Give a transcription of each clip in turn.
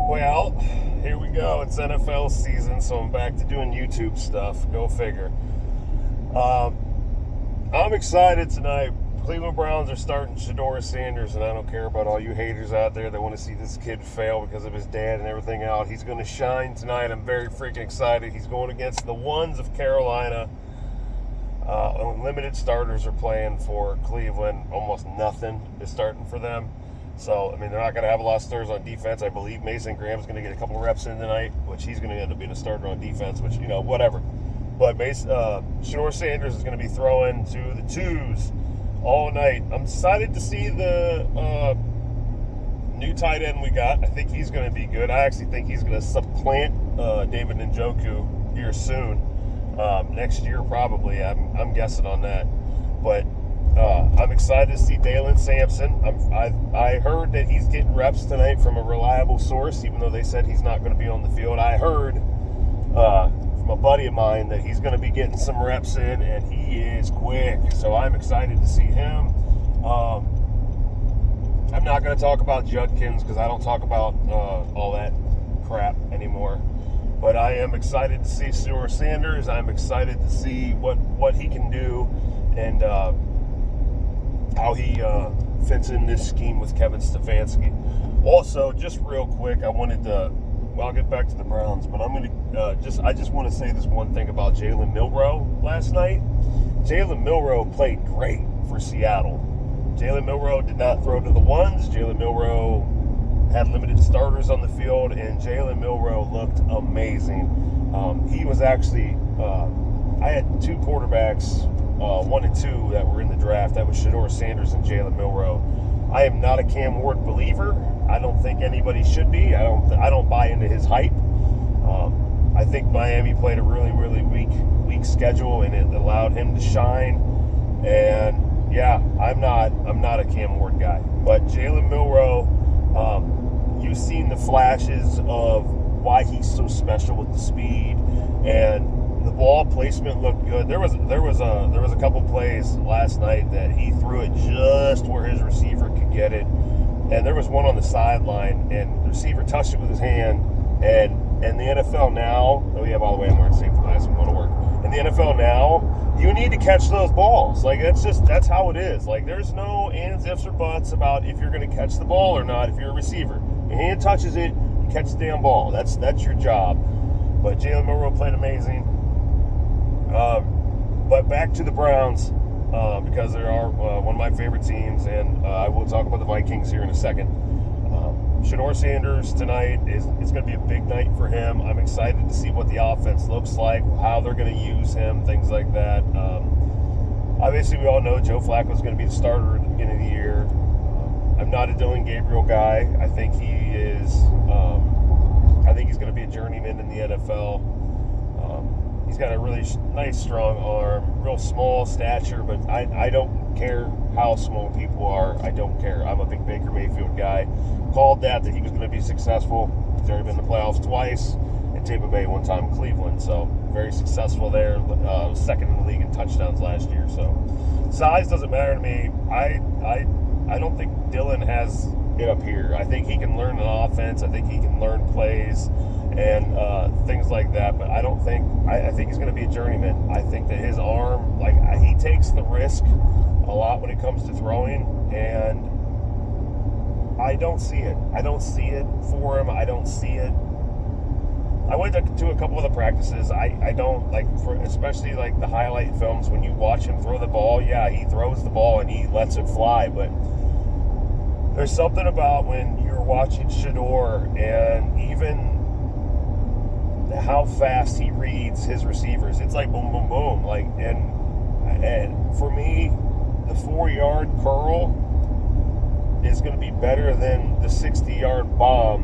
Well, here we go. It's NFL season, so I'm back to doing YouTube stuff. Go figure. I'm excited tonight. Cleveland Browns are starting Shedeur Sanders, and I don't care about all you haters out there that want to see this kid fail because of his dad and everything else. He's going to shine tonight. I'm very freaking excited. He's going against the ones of Carolina. Limited starters are playing for Cleveland. Almost nothing is starting for them. So, I mean, they're not going to have a lot of starters on defense. I believe Mason Graham's going to get a couple reps in tonight, which he's going to end up being a starter on defense, which, whatever. But Shedeur Sanders is going to be throwing to the twos all night. I'm excited to see the new tight end we got. I think he's going to be good. I actually think he's going to supplant David Njoku here soon. Next year, probably. I'm guessing on that. But I'm excited to see Dalen Sampson. I heard that he's getting reps tonight from a reliable source, even though they said he's not going to be on the field. I heard from a buddy of mine that he's going to be getting some reps in, and he is quick. So I'm excited to see him. I'm not going to talk about Judkins because I don't talk about all that crap anymore. But I am excited to see Shedeur Sanders. I'm excited to see what he can do and how he fits in this scheme with Kevin Stefanski. Also, just real quick, I'll get back to the Browns, but I just want to say this one thing about Jalen Milroe last night. Jalen Milroe played great for Seattle. Jalen Milroe did not throw to the ones. Jalen Milroe had limited starters on the field, and Jalen Milroe looked amazing. He was actually, I had two quarterbacks, 1 and 2 that were in the draft. That was Shedeur Sanders and Jalen Milroe. I am not a Cam Ward believer. I don't think anybody should be. I don't buy into his hype. I think Miami played a really, really weak schedule, and it allowed him to shine. And yeah, I'm not a Cam Ward guy. But Jalen Milroe, you've seen the flashes of why he's so special with the speed, and the ball placement looked good. There was a couple plays last night that he threw it just where his receiver could get it, and there was one on the sideline, and the receiver touched it with his hand. And the NFL now, by the way, I'm wearing safety glasses. I'm going to work. In the NFL now, you need to catch those balls. Like, that's how it is. Like, there's no ands, ifs, or buts about if you're going to catch the ball or not. If you're a receiver, your hand touches it, you catch the damn ball. That's your job. But Jalen Milroe played amazing. But back to the Browns, because they are one of my favorite teams, and I will talk about the Vikings here in a second. Shedeur Sanders tonight it's going to be a big night for him. I'm excited to see what the offense looks like, how they're going to use him, things like that. Obviously, we all know Joe Flacco is going to be the starter at the beginning of the year. I'm not a Dylan Gabriel guy. I think he is. I think he's going to be a journeyman in the NFL. He's got a really nice, strong arm, real small stature, but I don't care how small people are. I don't care. I'm a big Baker Mayfield guy. Called that he was going to be successful. He's already been in the playoffs twice, and Tampa Bay one time, Cleveland. So very successful there. Second in the league in touchdowns last year. So size doesn't matter to me. I don't think Dylan has it up here. I think he can learn an offense. I think he can learn plays and things like that. But I don't think I think he's going to be a journeyman. I think that his arm, he takes the risk a lot when it comes to throwing, and I don't see it. I don't see it for him. I don't see it. I went to a couple of the practices. I don't especially the highlight films when you watch him throw the ball. Yeah, he throws the ball and he lets it fly, but there's something about when you're watching Shedeur and even how fast he reads his receivers. It's like boom, boom, boom. And for me, the 4-yard curl is going to be better than the 60-yard bomb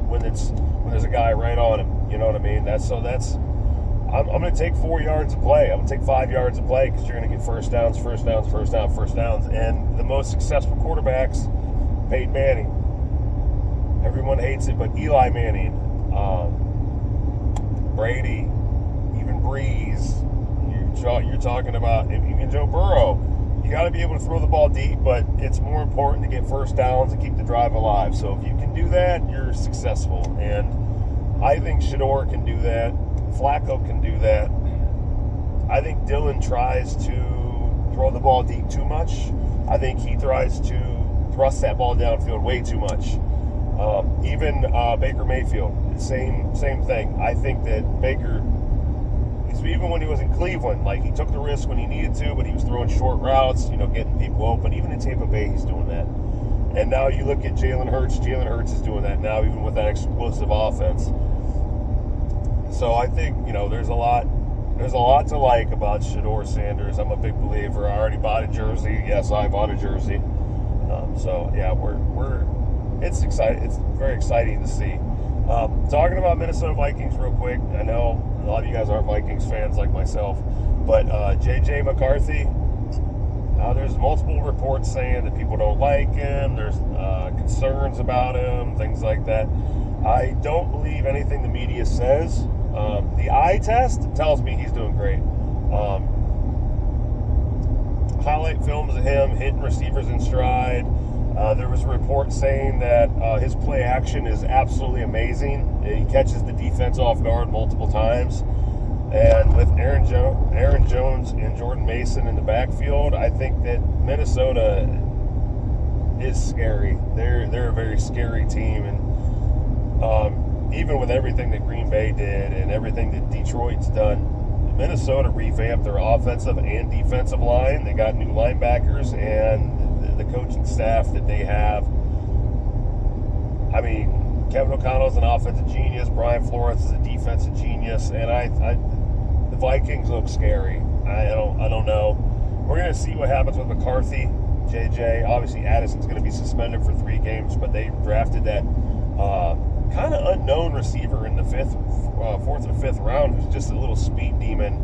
when there's a guy right on him. You know what I mean? I'm going to take 4 yards of play. I'm going to take 5 yards of play because you're going to get first downs. And the most successful quarterbacks, Peyton Manning. Everyone hates it, but Eli Manning, Brady, even Breeze. You're talking about even Joe Burrow. you got to be able to throw the ball deep, but it's more important to get first downs and keep the drive alive. So if you can do that, you're successful. And I think Shedeur can do that. Flacco can do that. I think Dillon tries to throw the ball deep too much. I think he tries to thrust that ball downfield way too much. Even Baker Mayfield, same thing. I think that Baker, even when he was in Cleveland, like, he took the risk when he needed to, but he was throwing short routes, getting people open. Even in Tampa Bay, he's doing that. And now you look at Jalen Hurts. Jalen Hurts is doing that now, even with that explosive offense. So I think, there's a lot to like about Shedeur Sanders. I'm a big believer. I already bought a jersey. Yes, I bought a jersey. So yeah, it's exciting. It's very exciting to see. Talking about Minnesota Vikings real quick. I know a lot of you guys aren't Vikings fans like myself, but J.J. McCarthy, there's multiple reports saying that people don't like him. There's concerns about him, things like that. I don't believe anything the media says. The eye test tells me he's doing great. Highlight films of him hitting receivers in stride. There was a report saying that his play action is absolutely amazing. He catches the defense off guard multiple times. And with Aaron Jones and Jordan Mason in the backfield, I think that Minnesota is scary. They're a very scary team. And even with everything that Green Bay did and everything that Detroit's done, Minnesota revamped their offensive and defensive line. They got new linebackers, and the coaching staff that they have. I mean, Kevin O'Connell's an offensive genius. Brian Flores is a defensive genius, and the Vikings look scary. I don't know. We're gonna see what happens with McCarthy, JJ. Obviously, Addison's gonna be suspended for 3 games, but they drafted that kind of unknown receiver in the 4th or 5th round, who's just a little speed demon.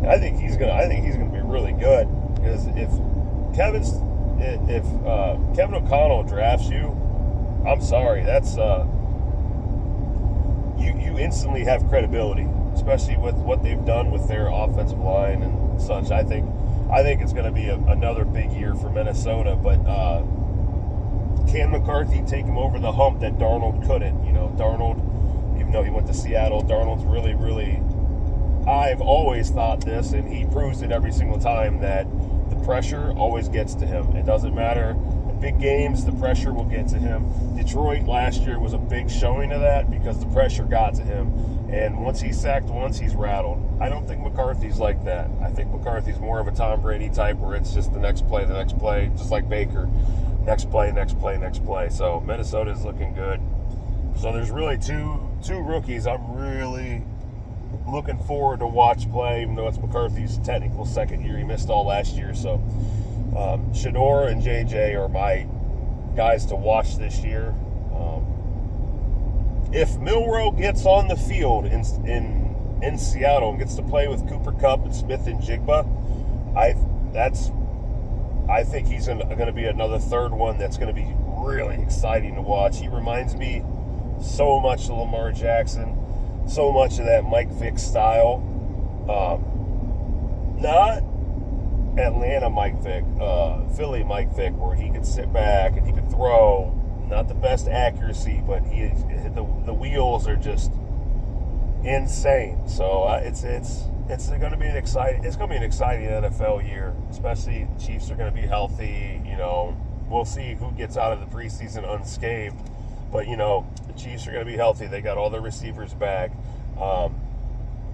And I think he's gonna be really good, because if Kevin O'Connell drafts you, I'm sorry, that's you instantly have credibility, especially with what they've done with their offensive line and such. I think it's going to be another big year for Minnesota, but can McCarthy take him over the hump that Darnold couldn't? Darnold, even though he went to Seattle, Darnold's really, really, I've always thought this, and he proves it every single time, that the pressure always gets to him. It doesn't matter. In big games, the pressure will get to him. Detroit last year was a big showing of that, because the pressure got to him. And once he's sacked once, he's rattled. I don't think McCarthy's like that. I think McCarthy's more of a Tom Brady type, where it's just the next play, just like Baker. Next play. So Minnesota's looking good. So there's really two rookies I'm really looking forward to watch play, even though it's McCarthy's technical second year. He missed all last year. So Shedeur and JJ are my guys to watch this year. If Milroe gets on the field in Seattle and gets to play with Cooper Kupp and Smith and Jigba, I think he's going to be another third one that's going to be really exciting to watch. He reminds me so much of Lamar Jackson, so much of that Mike Vick style. Not Atlanta Mike Vick, Philly Mike Vick, where he could sit back and he could throw. Not the best accuracy, but the wheels are just insane. So it's going to be an exciting NFL year. Especially Chiefs are going to be healthy. We'll see who gets out of the preseason unscathed. But the Chiefs are going to be healthy. They got all their receivers back.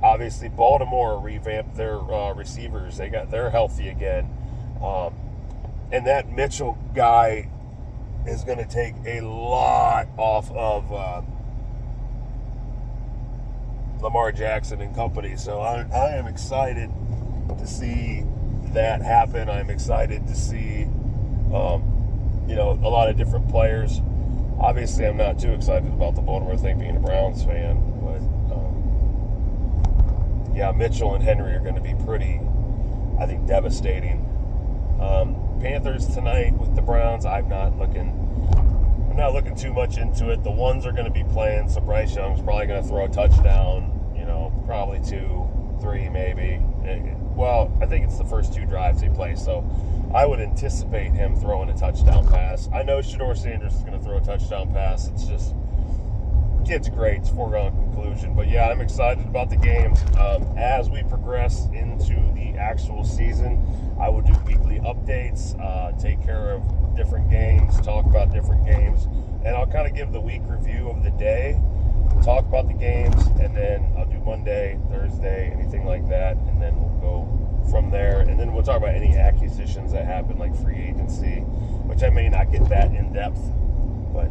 Obviously, Baltimore revamped their receivers. They're healthy again. And that Mitchell guy is going to take a lot off of Lamar Jackson and company. So I am excited to see that happen. I'm excited to see, a lot of different players. Obviously, I'm not too excited about the Baltimore thing, being a Browns fan. But, Mitchell and Henry are going to be pretty, I think, devastating. Panthers tonight with the Browns. I'm not looking too much into it. The ones are going to be playing, so Bryce Young's probably going to throw a touchdown, probably 2, 3 maybe. Well, I think it's the first 2 drives they play, so I would anticipate him throwing a touchdown pass. I know Shedeur Sanders is going to throw a touchdown pass. It's just, kid's great. It's a foregone conclusion. But yeah, I'm excited about the games. As we progress into the actual season, I will do weekly updates, take care of different games, talk about different games, and I'll kind of give the week review of the day, talk about the games, and then I'll do Monday, Thursday, anything like that, and then we'll go from there. And then we'll talk about any acquisitions that happen, like free agency, which I may not get that in depth, but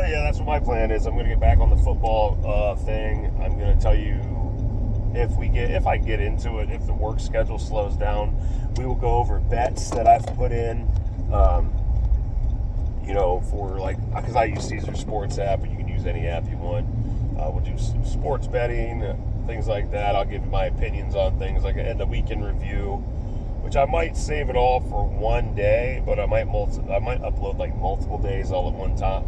yeah, that's what my plan is. I'm going to get back on the football thing. I'm going to tell you if I get into it, if the work schedule slows down, we will go over bets that I've put in, for like, because I use Caesar Sports app, but you can use any app you want. We'll do some sports betting, things like that. I'll give you my opinions on things like and the weekend review, which I might save it all for one day, but I might upload like multiple days all at one time,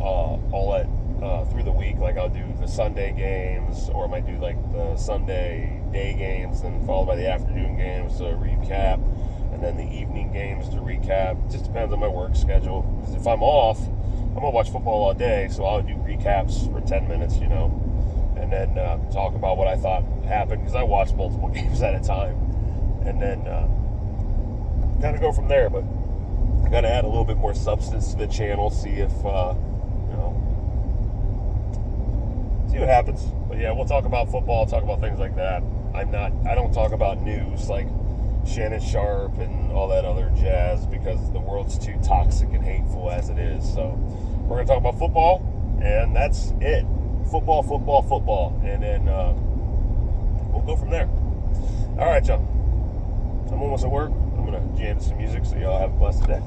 through the week. Like I'll do the Sunday games, or I might do like the Sunday day games, then followed by the afternoon games to recap, and then the evening games to recap. It just depends on my work schedule. Because if I'm off, I'm gonna watch football all day, so I'll do recaps for 10 minutes, and then talk about what I thought happened, because I watch multiple games at a time, and then kind of go from there. But I got to add a little bit more substance to the channel, see if see what happens. But yeah, we'll talk about football, talk about things like that. I don't talk about news like Shannon Sharp and all that other jazz, because the world's too toxic and hateful as it is. So we're going to talk about football, and that's it. Football. And then we'll go from there. All right, y'all. I'm almost at work. I'm going to jam some music, so y'all have a blessed day.